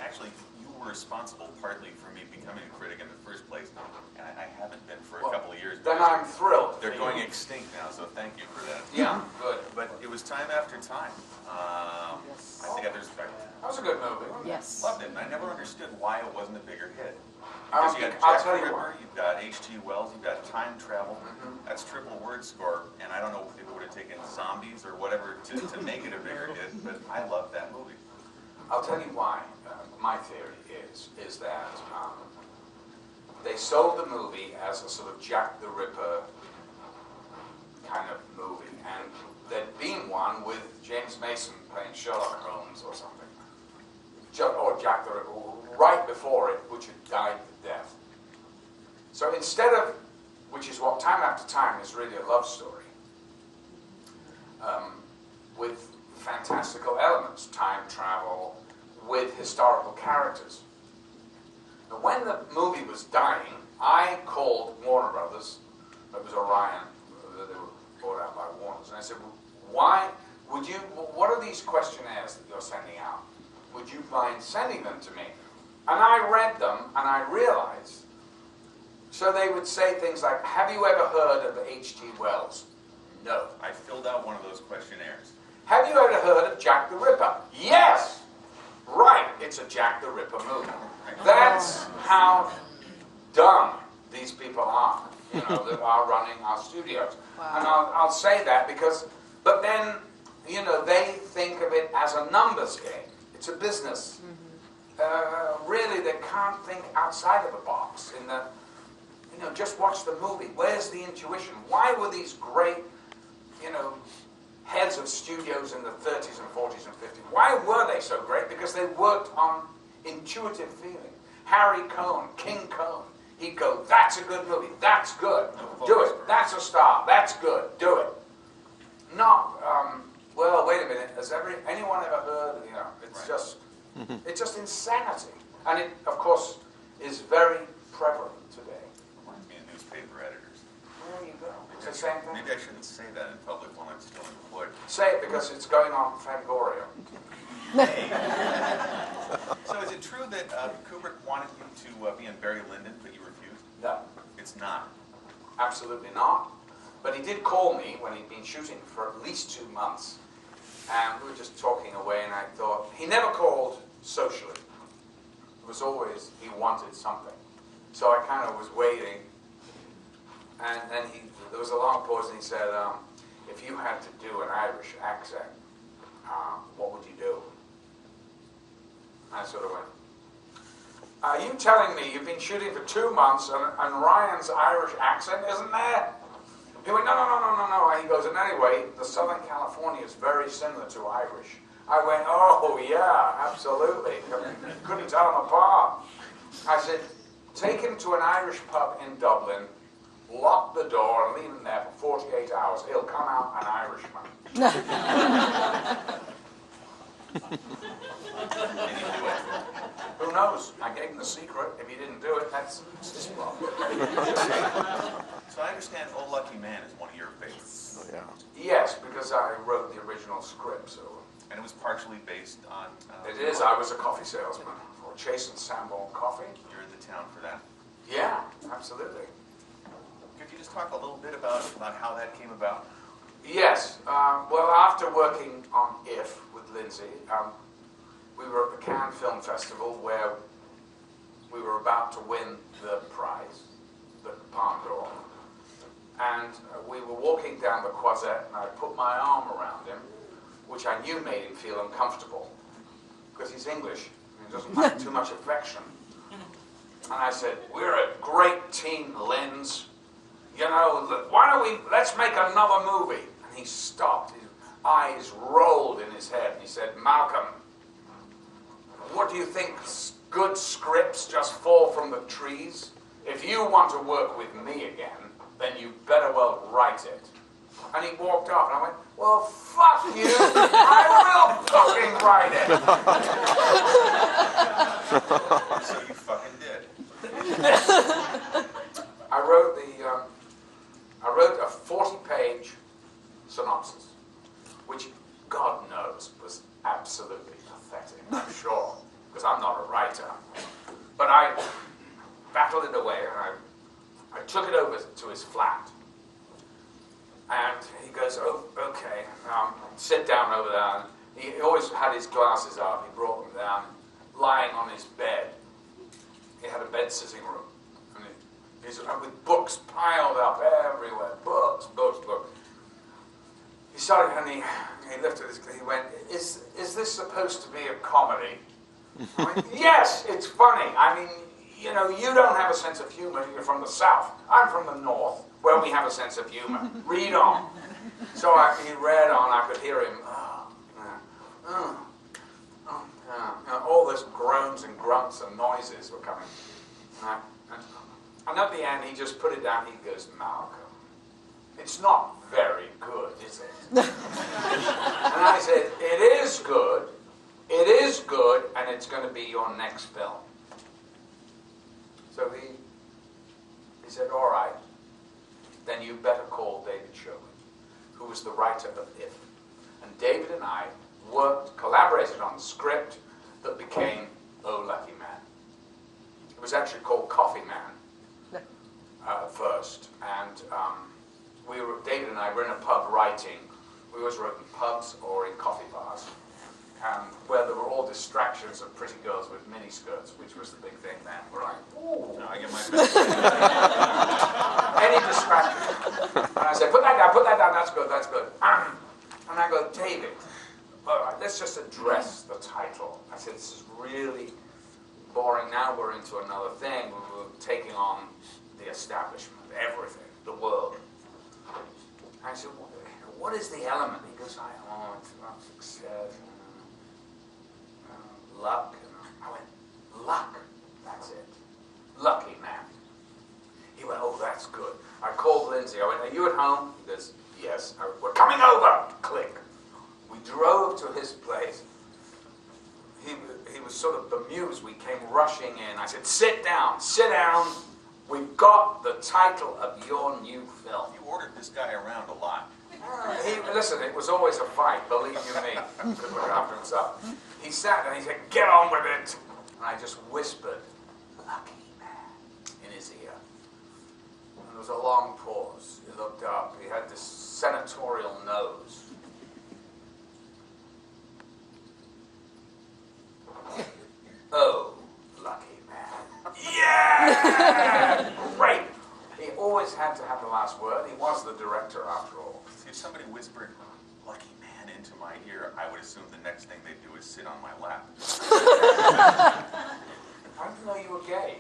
actually, you were responsible partly for me becoming a critic in the first place, and I haven't been for a couple of years. Then I'm thrilled. They're going extinct now, so thank you for that. Yeah, good. But it was Time After Time. Yes. I think there's. That was a good movie. Yes. Loved it, and I never understood why it wasn't a bigger hit. I'll Because you got tell Jack the you Ripper, you've got H.G. Wells, you've got time travel. That's triple word score, and I don't know if it would have taken zombies or whatever to make it a bigger hit, but I love that movie. I'll tell you why. My theory is that they sold the movie as a sort of Jack the Ripper kind of movie, and there'd been one with James Mason playing Sherlock Holmes or something, or Jack the Ripper, right before it, which had died to death. So instead of, which is what Time After Time is really a love story, with fantastical elements, time travel, with historical characters. Now, when the movie was dying, I called Warner Brothers, it was Orion, they were bought out by Warner's, and I said, why would you, what are these questionnaires that you're sending out? Would you mind sending them to me? And I read them, and I realized, so they would say things like, have you ever heard of H.G. Wells? No. I filled out one of those questionnaires. Have you ever heard of Jack the Ripper? Yes! Right, it's a Jack the Ripper movie. That's how dumb these people are, you know, that are running our studios. Wow. And I'll say that because, but then, you know, they think of it as a numbers game. It's a business. Really, they can't think outside of the box. In the, you know, just watch the movie. Where's the intuition? Why were these great, you know, heads of studios in the 30s and 40s and 50s? Why were they so great? Because they worked on intuitive feeling. Harry Cohn, King Cohn, he'd go, that's a good movie, that's good, do it. That's a star, that's good, do it. Not, well, wait a minute, has anyone ever heard, you know, it's just insanity. And it, of course, is very prevalent today. Reminds me of newspaper editors. There you go. It's the same thing. Maybe I shouldn't say that in public while I'm still employed. Say it because it's going on Fangoria. So is it true that Kubrick wanted you to be in Barry Lyndon, but you refused? No. It's not. Absolutely not. But he did call me when he'd been shooting for at least 2 months. And we were just talking away, and I thought, he never called socially. It was always, he wanted something. So I kind of was waiting. And then there was a long pause, and he said, if you had to do an Irish accent, what would you do? I sort of went, are you telling me you've been shooting for 2 months and Ryan's Irish accent isn't there? He went, no. And he goes, and anyway, the Southern California is very similar to Irish. I went, oh yeah, absolutely. Couldn't tell them apart. I said, take him to an Irish pub in Dublin, lock the door and leave him there for 48 hours. He'll come out an Irishman. Who knows? I gave him the secret. If he didn't do it, that's his problem. So I understand Oh Lucky Man is one of your favorites. Oh, yeah. Yes, because I wrote the original script. So. And it was partially based on... It is. I was a coffee salesman for Chase and Sanborn Coffee. You're in the town for that. Yeah, absolutely. Could you just talk a little bit about how that came about? Yes. Well, after working on If with Lindsay, we were at the Cannes Film Festival where we were about to win the prize, the Palme d'Or. And we were walking down the Croisette, and I put my arm around him, which I knew made him feel uncomfortable, because he's English, and he doesn't like too much affection. And I said, we're a great team, Linz. You know, why don't we, let's make another movie. And he stopped, his eyes rolled in his head, and he said, Malcolm, what do you think, good scripts just fall from the trees? If you want to work with me again, then you better well write it. And he walked off, and I went, well, fuck you, I will fucking write it. So you fucking did. I wrote a 40-page synopsis, which, God knows, was absolutely pathetic, I'm sure, because I'm not a writer. writer. But I battled it away, and I took it over to his flat. And he goes, oh, okay, sit down over there. He always had his glasses up. He brought them down, lying on his bed. He had a bed sitting room. And he's with books piled up everywhere. Books. He started, and he lifted his, he went, is this supposed to be a comedy? I went, yes, it's funny. I mean, you know, you don't have a sense of humor. You're from the South. I'm from the North, where we have a sense of humor. Read on. So he read on. I could hear him. All those groans and grunts and noises were coming. And at the end, he just put it down. He goes, Malcolm, it's not very good, is it? And I said, it is good. It is good, and it's going to be your next film. So he said, all right, then you better call David Sherwood, who was the writer of If. And David and I collaborated on the script that became Oh Lucky Man. It was actually called Coffee Man first, and David and I were in a pub writing. We always wrote in pubs or in coffee bars, where there were all distractions of pretty girls with mini skirts, which was the big thing then. We're like, ooh. No, I get my best. Any distraction. And I said, put that down, that's good. And I go, David, all right, let's just address the title. I said, this is really boring. Now we're into another thing. We're taking on the establishment, everything, the world. I said, what is the element? He goes, it's about success, luck. I went, luck, that's it. Lucky man. He went, oh, that's good. I called Lindsay. I went, are you at home? He goes, yes. I went, we're coming over. Click. We drove to his place. He was sort of bemused. We came rushing in. I said, sit down. We've got the title of your new film. You ordered this guy around a lot. Listen, it was always a fight, believe you me. He could look after himself. He sat and he said, get on with it. And I just whispered, lucky man, in his ear. And there was a long pause. He looked up. He had this senatorial nose. Oh, lucky man. Yeah! Great! He always had to have the last word. He was the director after all. See, if somebody whispered lucky man into my ear, I would assume the next thing they'd do is sit on my lap. I didn't know you were gay.